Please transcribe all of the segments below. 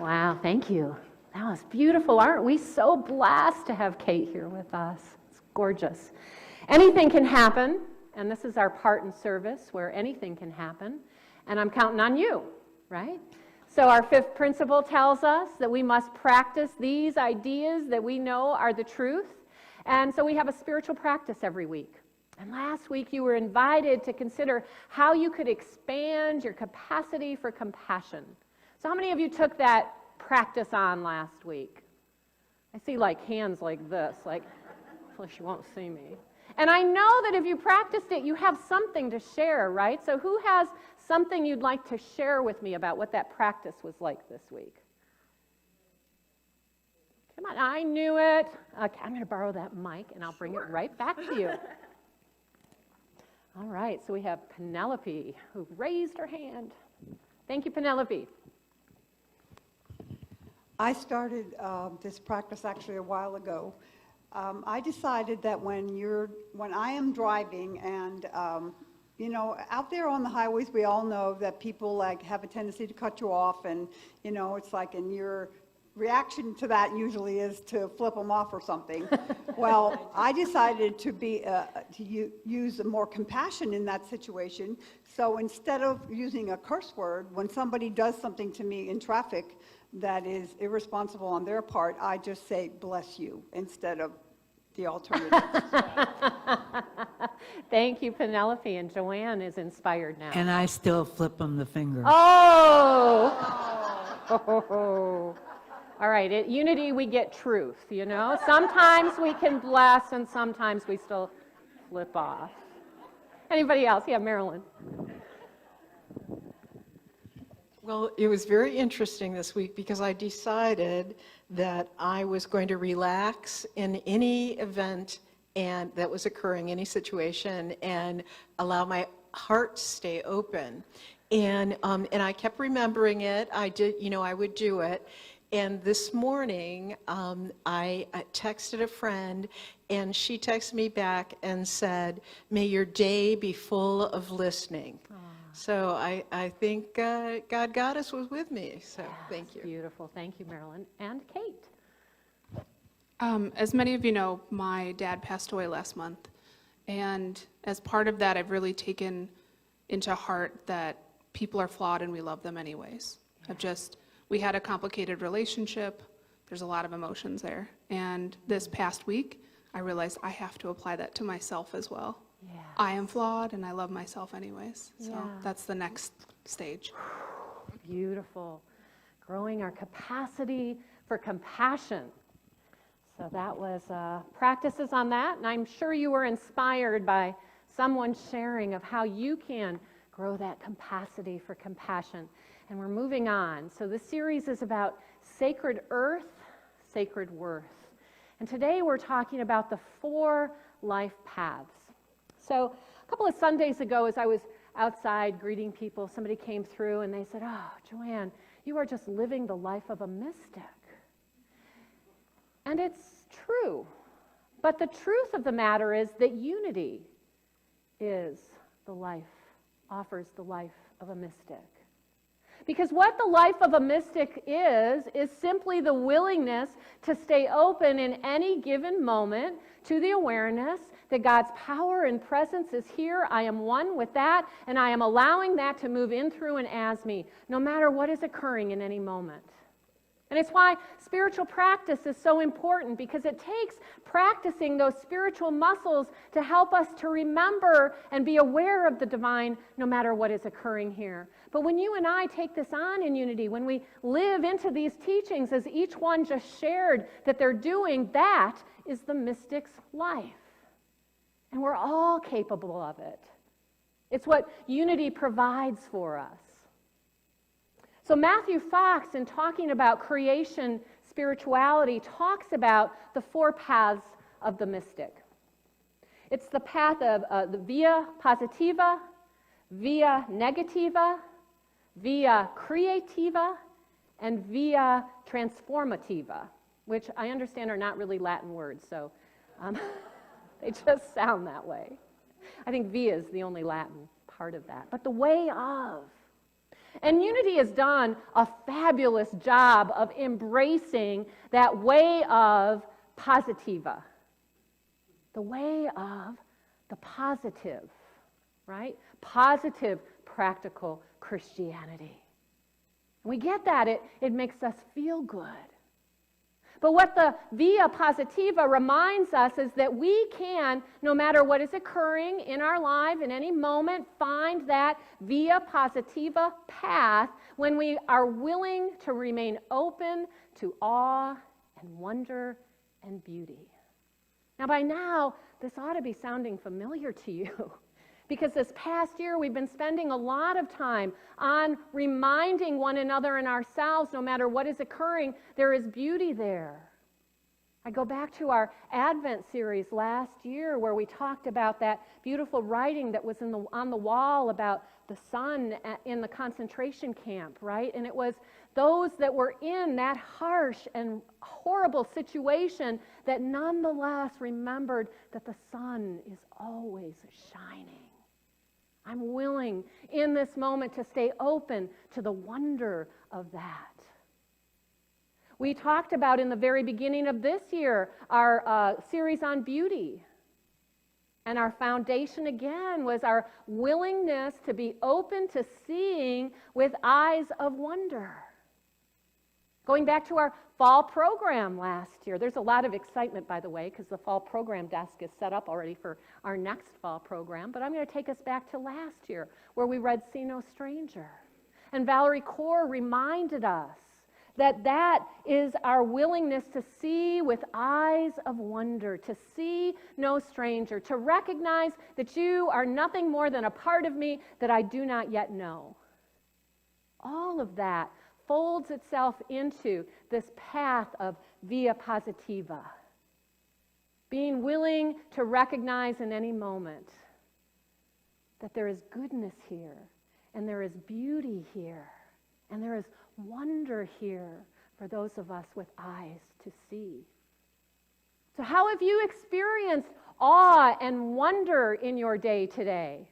Wow, thank you. That was beautiful. Aren't we so blessed to have Kate here with us? It's gorgeous. Anything can happen, and this is our part in service where anything can happen, and I'm counting on you, right? So our fifth principle tells us that we must practice these ideas that we know are the truth, and so we have a spiritual practice every week. And last week you were invited to consider how you could expand your capacity for compassion. So how many of you took that practice on last week? I see like hands like this, like, hopefully she won't see me. And I know that if you practiced it, you have something to share, right? So who has something you'd like to share with me about what that practice was like this week? Come on, I knew it. Okay, I'm going to borrow that mic and I'll bring it right back to you. All right, so we have Penelope who raised her hand. Thank you, Penelope. I started this practice actually a while ago. I decided that when I am driving and out there on the highways, we all know that people like have a tendency to cut you off, and it's like, and your reaction to that usually is to flip them off or something. Well, I decided to use more compassion in that situation. So instead of using a curse word, when somebody does something to me in traffic that is irresponsible on their part, I just say, bless you, instead of the alternative. Thank you, Penelope. And Joanne is inspired now. And I still flip them the finger. Oh! All right, at Unity we get truth, Sometimes we can bless and sometimes we still flip off. Anybody else? Yeah, Marilyn. Well, it was very interesting this week because I decided that I was going to relax in any event and that was occurring, any situation, and allow my heart to stay open. And I kept remembering it. I would do it. And this morning, I texted a friend, and she texted me back and said, "May your day be full of listening." Aww. So I think God Goddess was with me. So thank you. Beautiful. Thank you, Marilyn. And Kate. As many of you know, my dad passed away last month. And as part of that, I've really taken into heart that people are flawed and we love them anyways. We had a complicated relationship. There's a lot of emotions there. And this past week, I realized I have to apply that to myself as well. Yeah. I am flawed and I love myself anyways. So that's the next stage. Beautiful. Growing our capacity for compassion. So that was practices on that. And I'm sure you were inspired by someone sharing of how you can grow that capacity for compassion. And we're moving on. So this series is about sacred earth, sacred worth. And today we're talking about the 4 life paths. So a couple of Sundays ago, as I was outside greeting people, somebody came through and they said, "Oh, Joanne, you are just living the life of a mystic." And it's true. But the truth of the matter is that unity offers the life of a mystic. Because what the life of a mystic is simply the willingness to stay open in any given moment to the awareness that God's power and presence is here. I am one with that, and I am allowing that to move in, through, and as me, no matter what is occurring in any moment. And it's why spiritual practice is so important, because it takes practicing those spiritual muscles to help us to remember and be aware of the divine no matter what is occurring here. But when you and I take this on in Unity, when we live into these teachings as each one just shared that they're doing, that is the mystic's life. And we're all capable of it. It's what Unity provides for us. So Matthew Fox, in talking about creation spirituality, talks about the 4 paths of the mystic. It's the path of the via positiva, via negativa, via creativa, and via transformativa, which I understand are not really Latin words, so they just sound that way. I think via is the only Latin part of that. But the way of. And Unity has done a fabulous job of embracing that way of positiva, the way of the positive, right? Positive, practical Christianity. We get that. It makes us feel good. But what the via positiva reminds us is that we can, no matter what is occurring in our life in any moment, find that via positiva path when we are willing to remain open to awe and wonder and beauty. Now, by now, this ought to be sounding familiar to you. Because this past year, we've been spending a lot of time on reminding one another and ourselves, no matter what is occurring, there is beauty there. I go back to our Advent series last year where we talked about that beautiful writing that was on the wall about the sun in the concentration camp, right? And it was those that were in that harsh and horrible situation that nonetheless remembered that the sun is always shining. I'm willing in this moment to stay open to the wonder of that. We talked about in the very beginning of this year our series on beauty. And our foundation again was our willingness to be open to seeing with eyes of wonder. Going back to our fall program last year, there's a lot of excitement, by the way, because the fall program desk is set up already for our next fall program. But I'm going to take us back to last year, where we read See No Stranger. And Valerie Kaur reminded us that that is our willingness to see with eyes of wonder, to see no stranger, to recognize that you are nothing more than a part of me that I do not yet know. All of that folds itself into this path of via positiva. Being willing to recognize in any moment that there is goodness here, and there is beauty here, and there is wonder here for those of us with eyes to see. So how have you experienced awe and wonder in your day today?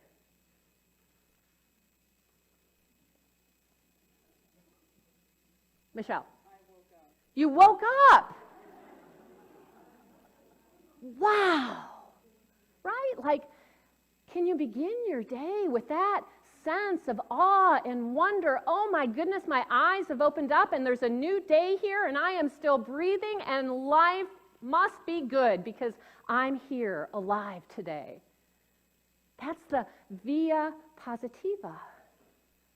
Michelle. I woke up. You woke up? Wow. Right? Like, can you begin your day with that sense of awe and wonder? Oh my goodness, my eyes have opened up and there's a new day here and I am still breathing and life must be good because I'm here alive today. That's the via positiva,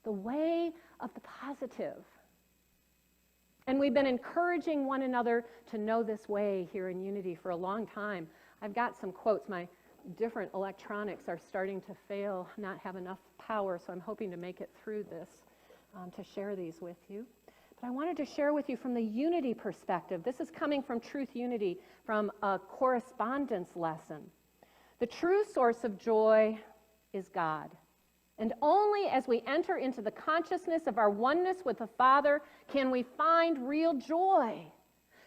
the way of the positive. And we've been encouraging one another to know this way here in Unity for a long time. I've got some quotes. My different electronics are starting to fail, not have enough power, so I'm hoping to make it through this to share these with you. But I wanted to share with you from the Unity perspective. This is coming from Truth Unity, from a correspondence lesson. The true source of joy is God. And only as we enter into the consciousness of our oneness with the Father can we find real joy.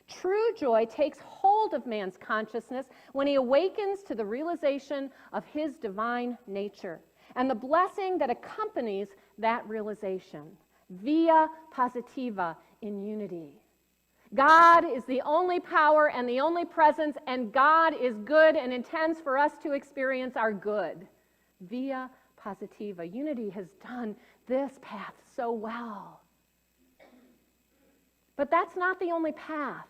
True joy takes hold of man's consciousness when he awakens to the realization of his divine nature and the blessing that accompanies that realization, via positiva in Unity. God is the only power and the only presence, and God is good and intends for us to experience our good, via positiva. Unity has done this path so well. But that's not the only path.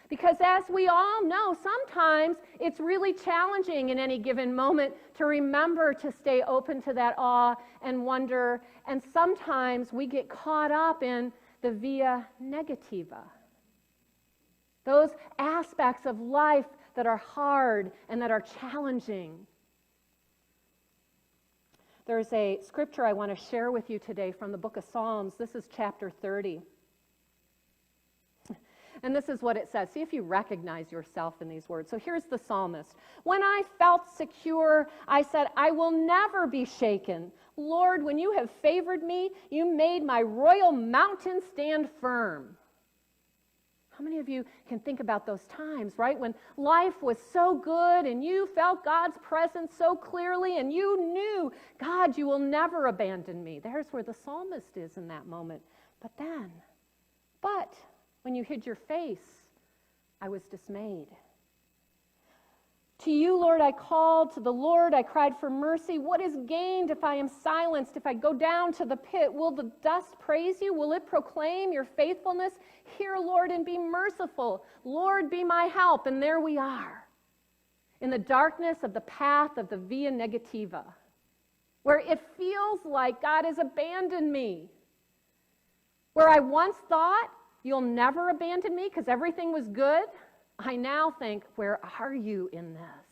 Because as we all know, sometimes it's really challenging in any given moment to remember to stay open to that awe and wonder. And sometimes we get caught up in the via negativa. Those aspects of life that are hard and that are challenging. There's a scripture I want to share with you today from the book of Psalms. This is chapter 30. And this is what it says. See if you recognize yourself in these words. So here's the psalmist. When I felt secure, I said, I will never be shaken. Lord, when you have favored me, you made my royal mountain stand firm. How many of you can think about those times, right? When life was so good and you felt God's presence so clearly and you knew, God, you will never abandon me. There's where the psalmist is in that moment. But when you hid your face, I was dismayed. To you, Lord, I called. To the Lord, I cried for mercy. What is gained if I am silenced? If I go down to the pit, will the dust praise you? Will it proclaim your faithfulness? Hear, Lord, and be merciful. Lord, be my help. And there we are, in the darkness of the path of the via negativa, where it feels like God has abandoned me. Where I once thought, you'll never abandon me because everything was good, I now think, where are you in this?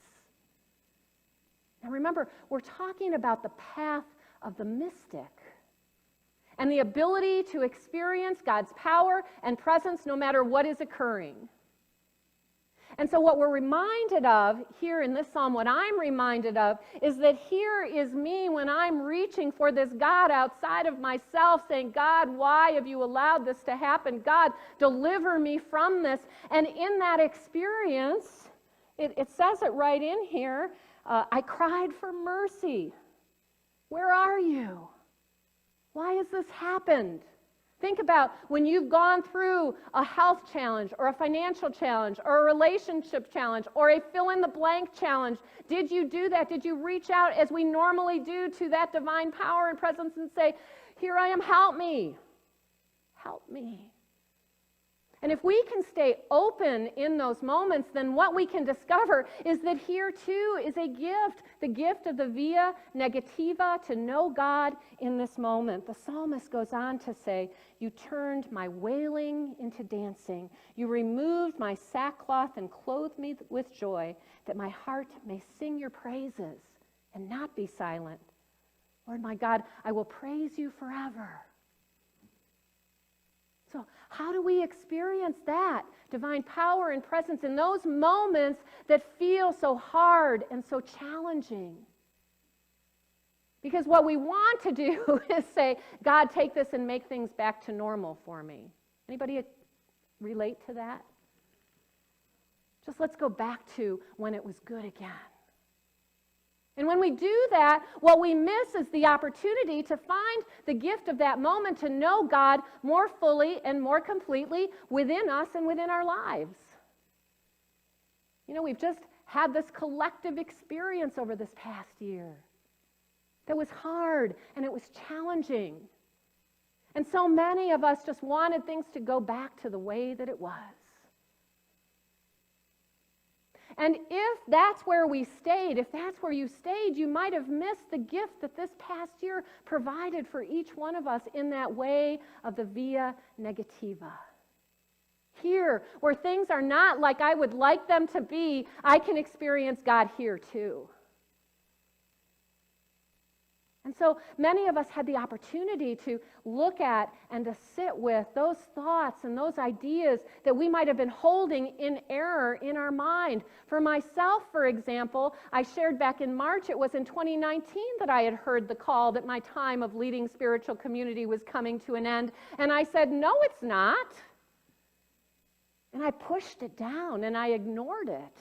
Now remember, we're talking about the path of the mystic and the ability to experience God's power and presence no matter what is occurring. And so what we're reminded of here in this psalm, what I'm reminded of, is that here is me when I'm reaching for this God outside of myself, saying, God, why have you allowed this to happen? God, deliver me from this. And in that experience, it says it right in here, I cried for mercy. Where are you? Why has this happened? Think about when you've gone through a health challenge or a financial challenge or a relationship challenge or a fill-in-the-blank challenge. Did you do that? Did you reach out as we normally do to that divine power and presence and say, here I am, help me. Help me. And if we can stay open in those moments, then what we can discover is that here too is a gift, the gift of the via negativa, to know God in this moment. The psalmist goes on to say, you turned my wailing into dancing. You removed my sackcloth and clothed me with joy, that my heart may sing your praises and not be silent. Lord my God, I will praise you forever. So how do we experience that divine power and presence in those moments that feel so hard and so challenging? Because what we want to do is say, God, take this and make things back to normal for me. Anybody relate to that? Just let's go back to when it was good again. And when we do that, what we miss is the opportunity to find the gift of that moment to know God more fully and more completely within us and within our lives. You know, we've just had this collective experience over this past year that was hard and it was challenging. And so many of us just wanted things to go back to the way that it was. And if that's where we stayed, if that's where you stayed, you might have missed the gift that this past year provided for each one of us in that way of the via negativa. Here, where things are not like I would like them to be, I can experience God here too. And so many of us had the opportunity to look at and to sit with those thoughts and those ideas that we might have been holding in error in our mind. For myself, for example, I shared back in March, it was in 2019 that I had heard the call that my time of leading spiritual community was coming to an end. And I said, no, it's not. And I pushed it down and I ignored it.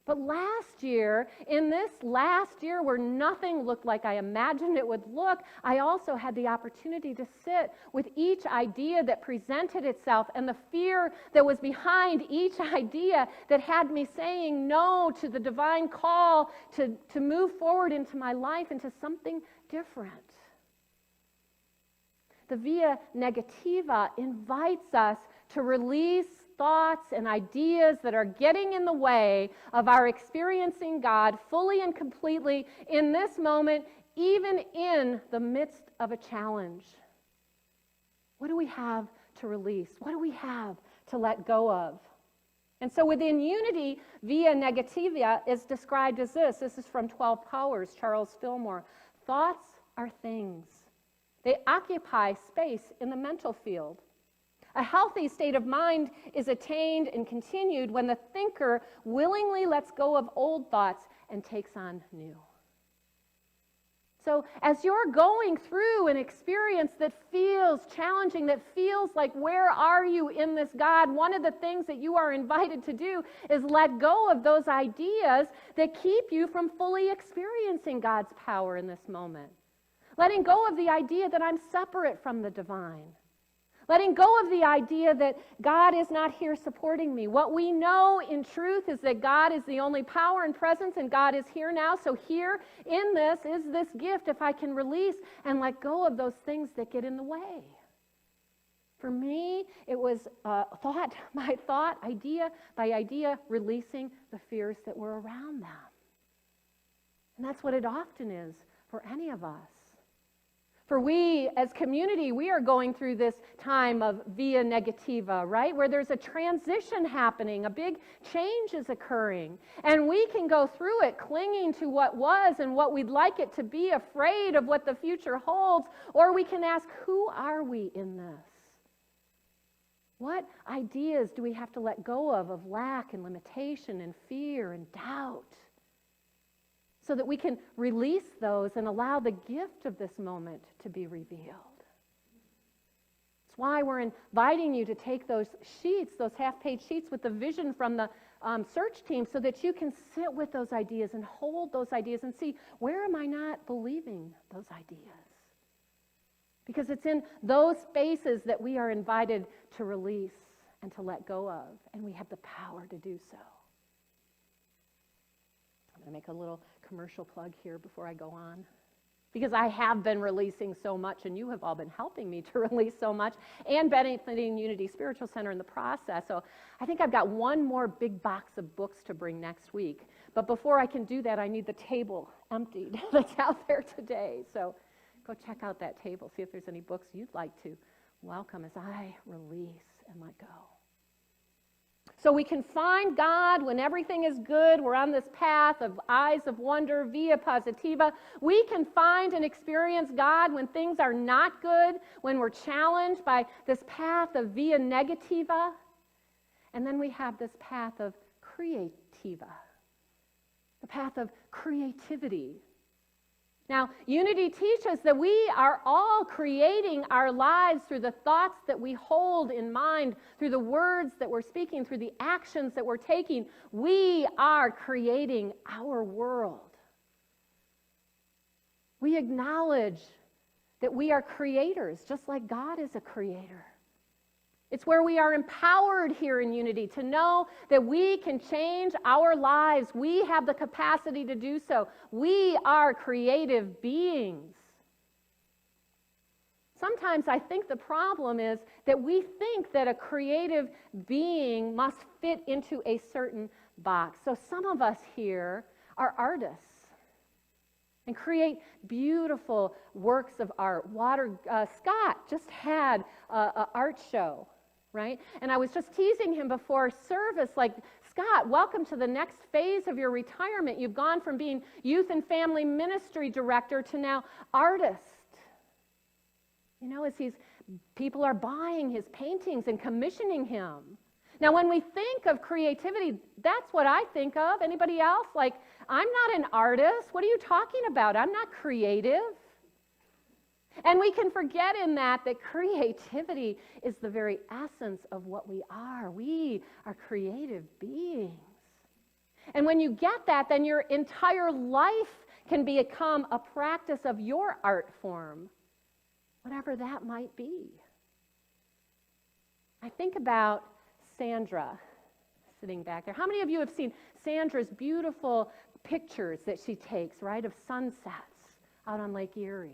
But last year, in this last year where nothing looked like I imagined it would look, I also had the opportunity to sit with each idea that presented itself and the fear that was behind each idea that had me saying no to the divine call to move forward into my life, into something different. The via negativa invites us to release thoughts and ideas that are getting in the way of our experiencing God fully and completely in this moment, even in the midst of a challenge. What do we have to release? What do we have to let go of? And so within unity, via negativa is described as this. This is from 12 Powers, Charles Fillmore. Thoughts are things. They occupy space in the mental field. A healthy state of mind is attained and continued when the thinker willingly lets go of old thoughts and takes on new. So as you're going through an experience that feels challenging, that feels like, where are you in this, God? One of the things that you are invited to do is let go of those ideas that keep you from fully experiencing God's power in this moment. Letting go of the idea that I'm separate from the divine. Letting go of the idea that God is not here supporting me. What we know in truth is that God is the only power and presence, and God is here now. So here in this is this gift if I can release and let go of those things that get in the way. For me, it was idea by idea, releasing the fears that were around them. And that's what it often is for any of us. For we, as community, we are going through this time of via negativa, right? Where there's a transition happening, a big change is occurring. And we can go through it clinging to what was and what we'd like it to be, afraid of what the future holds. Or we can ask, who are we in this? What ideas do we have to let go of lack and limitation and fear and doubt? So that we can release those and allow the gift of this moment to be revealed. That's why we're inviting you to take those sheets, those half-page sheets with the vision from the search team, so that you can sit with those ideas and hold those ideas and see, where am I not believing those ideas? Because it's in those spaces that we are invited to release and to let go of, and we have the power to do so. I'm going to make a little commercial plug here before I go on, because I have been releasing so much, and you have all been helping me to release so much, and benefiting Unity Spiritual Center in the process. So I think I've got one more big box of books to bring next week. But before I can do that, I need the table emptied that's out there today. So go check out that table, see if there's any books you'd like to welcome as I release and let go. So we can find God when everything is good. We're on this path of eyes of wonder, via positiva. We can find and experience God when things are not good, when we're challenged by this path of via negativa. And then we have this path of creativa, the path of creativity. Now, Unity teaches that we are all creating our lives through the thoughts that we hold in mind, through the words that we're speaking, through the actions that we're taking. We are creating our world. We acknowledge that we are creators, just like God is a creator. It's where we are empowered here in Unity to know that we can change our lives. We have the capacity to do so. We are creative beings. Sometimes I think the problem is that we think that a creative being must fit into a certain box. So some of us here are artists and create beautiful works of art. Scott just had an art show. Right? And I was just teasing him before service, like, Scott, welcome to the next phase of your retirement. You've gone from being youth and family ministry director to now artist. You know, as people are buying his paintings and commissioning him. Now, when we think of creativity, that's what I think of. Anybody else? Like, I'm not an artist. What are you talking about? I'm not creative. And we can forget in that creativity is the very essence of what we are. We are creative beings. And when you get that, then your entire life can become a practice of your art form, whatever that might be. I think about Sandra sitting back there. How many of you have seen Sandra's beautiful pictures that she takes, right, of sunsets out on Lake Erie?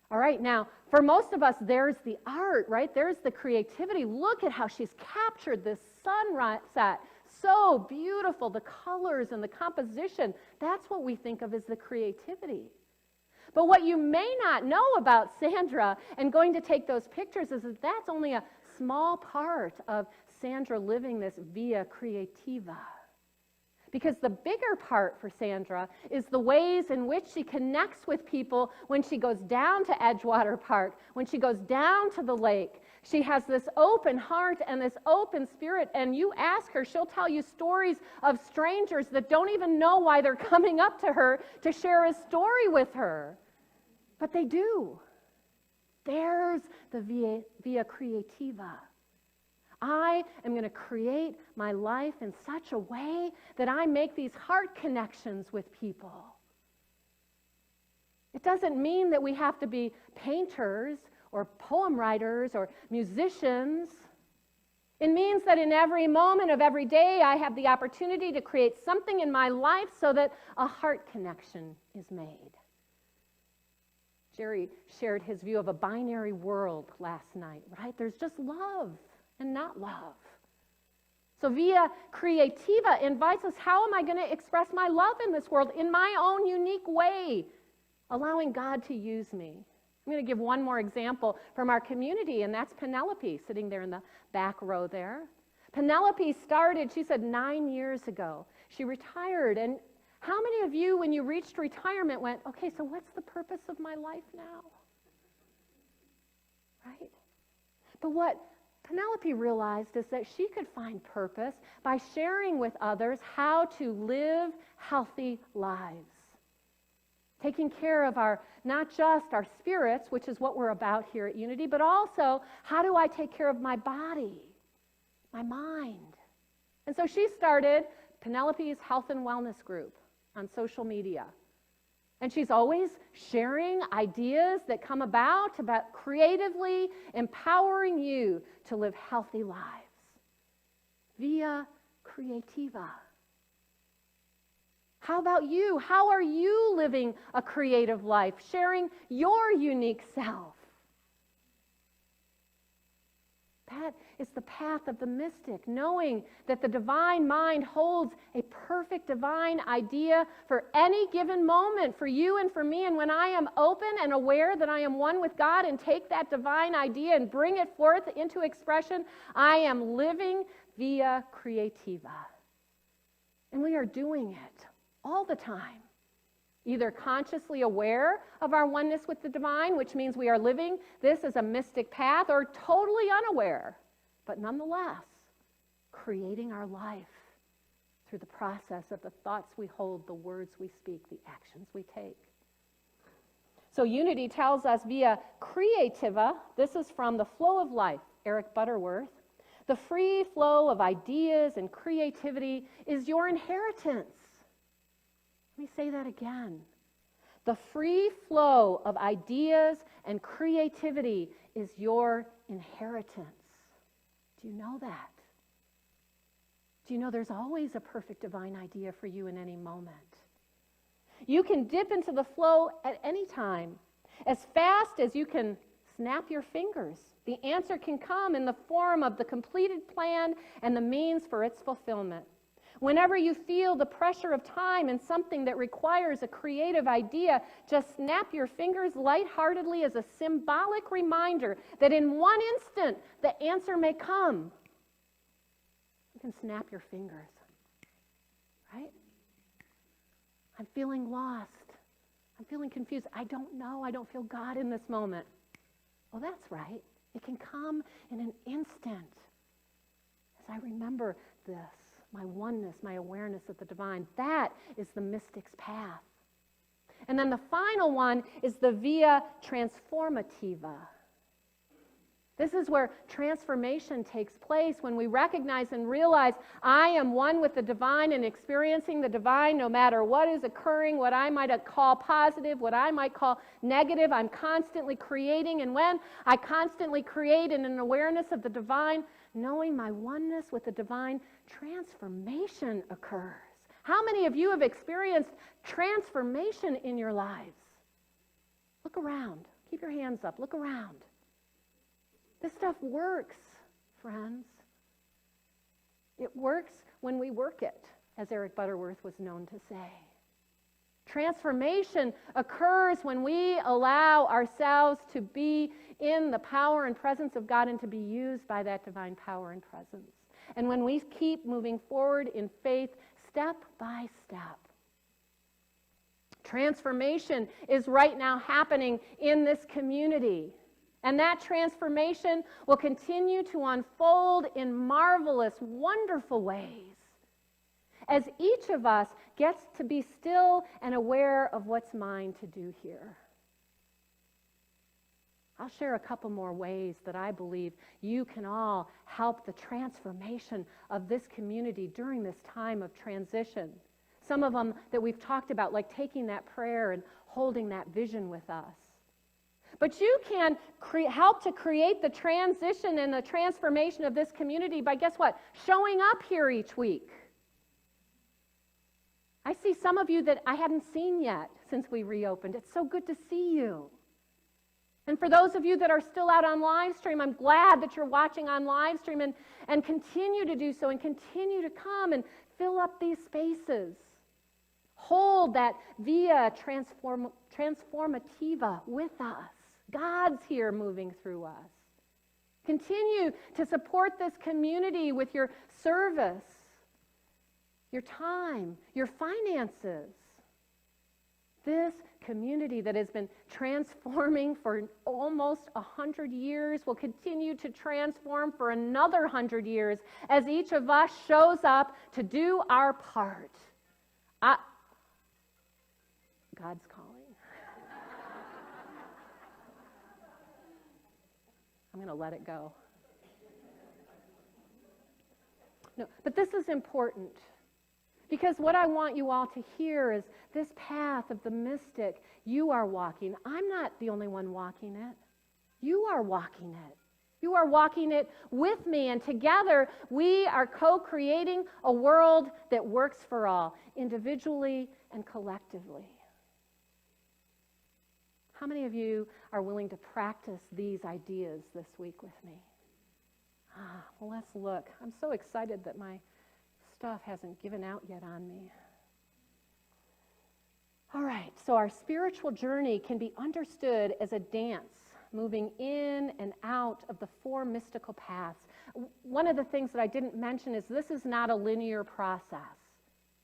All right, now, for most of us, there's the art, right? There's the creativity. Look at how she's captured this sunset. So beautiful, the colors and the composition. That's what we think of as the creativity. But what you may not know about Sandra and going to take those pictures is that that's only a small part of Sandra living this via creativa. Because the bigger part for Sandra is the ways in which she connects with people when she goes down to Edgewater Park, when she goes down to the lake. She has this open heart and this open spirit, and you ask her, she'll tell you stories of strangers that don't even know why they're coming up to her to share a story with her. But they do. There's the via creativa. I am going to create my life in such a way that I make these heart connections with people. It doesn't mean that we have to be painters or poem writers or musicians. It means that in every moment of every day, I have the opportunity to create something in my life so that a heart connection is made. Jerry shared his view of a binary world last night, right? There's just love and not love. So Via Creativa invites us, how am I going to express my love in this world in my own unique way, allowing God to use me? I'm going to give one more example from our community, and that's Penelope, sitting there in the back row there. Penelope started, she said, 9 years ago. She retired, and how many of you, when you reached retirement, went, okay, so what's the purpose of my life now? Right? But what Penelope realized is that she could find purpose by sharing with others how to live healthy lives. Taking care of not just our spirits, which is what we're about here at Unity, but also how do I take care of my body, my mind? And so she started Penelope's Health and Wellness Group on social media. And she's always sharing ideas that come about creatively empowering you to live healthy lives. Via Creativa. How about you? How are you living a creative life, sharing your unique self? That is the path of the mystic, knowing that the divine mind holds a perfect divine idea for any given moment, for you and for me. And when I am open and aware that I am one with God and take that divine idea and bring it forth into expression, I am living via creativa. And we are doing it all the time. Either consciously aware of our oneness with the divine, which means we are living this as a mystic path, or totally unaware, but nonetheless, creating our life through the process of the thoughts we hold, the words we speak, the actions we take. So Unity tells us via Creativa, this is from The Flow of Life, Eric Butterworth, the free flow of ideas and creativity is your inheritance. Let me say that again. The free flow of ideas and creativity is your inheritance. Do you know that? Do you know there's always a perfect divine idea for you in any moment? You can dip into the flow at any time. As fast as you can snap your fingers, the answer can come in the form of the completed plan and the means for its fulfillment. Whenever you feel the pressure of time and something that requires a creative idea, just snap your fingers lightheartedly as a symbolic reminder that in one instant the answer may come. You can snap your fingers, right? I'm feeling lost. I'm feeling confused. I don't know. I don't feel God in this moment. Well, that's right. It can come in an instant. As I remember this, my oneness, my awareness of the divine, that is the mystic's path. And then the final one is the via transformativa. This is where transformation takes place when we recognize and realize I am one with the divine and experiencing the divine no matter what is occurring, what I might call positive, what I might call negative. I'm constantly creating, and when I constantly create in an awareness of the divine, knowing my oneness with the divine, transformation occurs. How many of you have experienced transformation in your lives? Look around. Keep your hands up. Look around. This stuff works, friends. It works when we work it, as Eric Butterworth was known to say. Transformation occurs when we allow ourselves to be in the power and presence of God and to be used by that divine power and presence. And when we keep moving forward in faith, step by step. Transformation is right now happening in this community. And that transformation will continue to unfold in marvelous, wonderful ways as each of us gets to be still and aware of what's mine to do here. I'll share a couple more ways that I believe you can all help the transformation of this community during this time of transition. Some of them that we've talked about, like taking that prayer and holding that vision with us. But you can help to create the transition and the transformation of this community by, guess what? Showing up here each week. I see some of you that I hadn't seen yet since we reopened. It's so good to see you. And for those of you that are still out on live stream, I'm glad that you're watching on live stream and continue to do so and continue to come and fill up these spaces. Hold that via transformativa with us. God's here moving through us. Continue to support this community with your service, your time, your finances. This community that has been transforming for almost 100 years will continue to transform for another 100 years as each of us shows up to do our part. God's calling. I'm going to let it go. No, but this is important. Because what I want you all to hear is this path of the mystic you are walking. I'm not the only one walking it. You are walking it. You are walking it with me, and together we are co-creating a world that works for all, individually and collectively. How many of you are willing to practice these ideas this week with me? Well, let's look. I'm so excited that my stuff hasn't given out yet on me. All right, so our spiritual journey can be understood as a dance, moving in and out of the four mystical paths. One of the things that I didn't mention is this is not a linear process.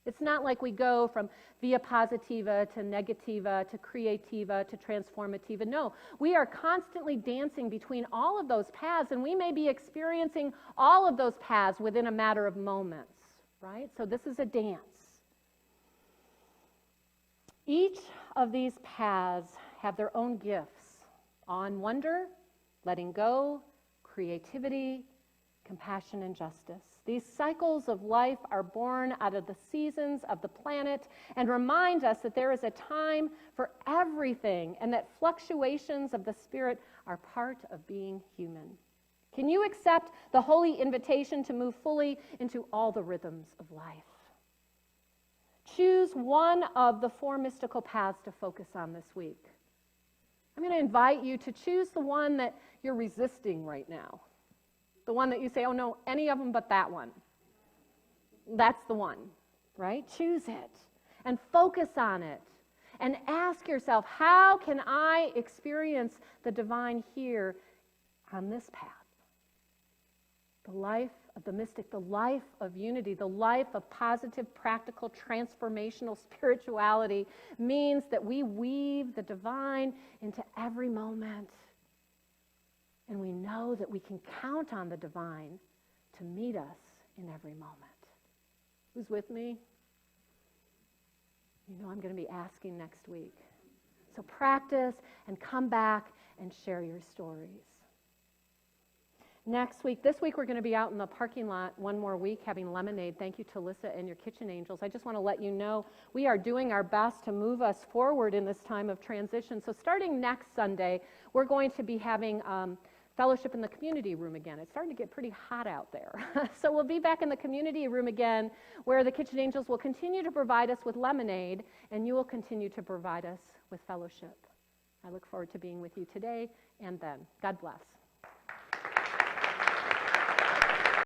It's not like we go from via positiva to negativa to creativa to transformativa. No, we are constantly dancing between all of those paths, and we may be experiencing all of those paths within a matter of moments. Right? So this is a dance. Each of these paths have their own gifts: awe and wonder, letting go, creativity, compassion, and justice. These cycles of life are born out of the seasons of the planet and remind us that there is a time for everything and that fluctuations of the spirit are part of being human. Can you accept the holy invitation to move fully into all the rhythms of life? Choose one of the four mystical paths to focus on this week. I'm going to invite you to choose the one that you're resisting right now. The one that you say, oh no, any of them but that one. That's the one, right? Choose it and focus on it and ask yourself, how can I experience the divine here on this path? The life of the mystic, the life of unity, the life of positive, practical, transformational spirituality means that we weave the divine into every moment. And we know that we can count on the divine to meet us in every moment. Who's with me? You know I'm going to be asking next week. So practice and come back and share your stories. This week we're going to be out in the parking lot one more week having lemonade. Thank you to Alyssa and your kitchen angels. I just want to let you know we are doing our best to move us forward in this time of transition. So starting next Sunday, we're going to be having fellowship in the community room again. It's starting to get pretty hot out there. So we'll be back in the community room again where the kitchen angels will continue to provide us with lemonade and you will continue to provide us with fellowship. I look forward to being with you today and then. God bless.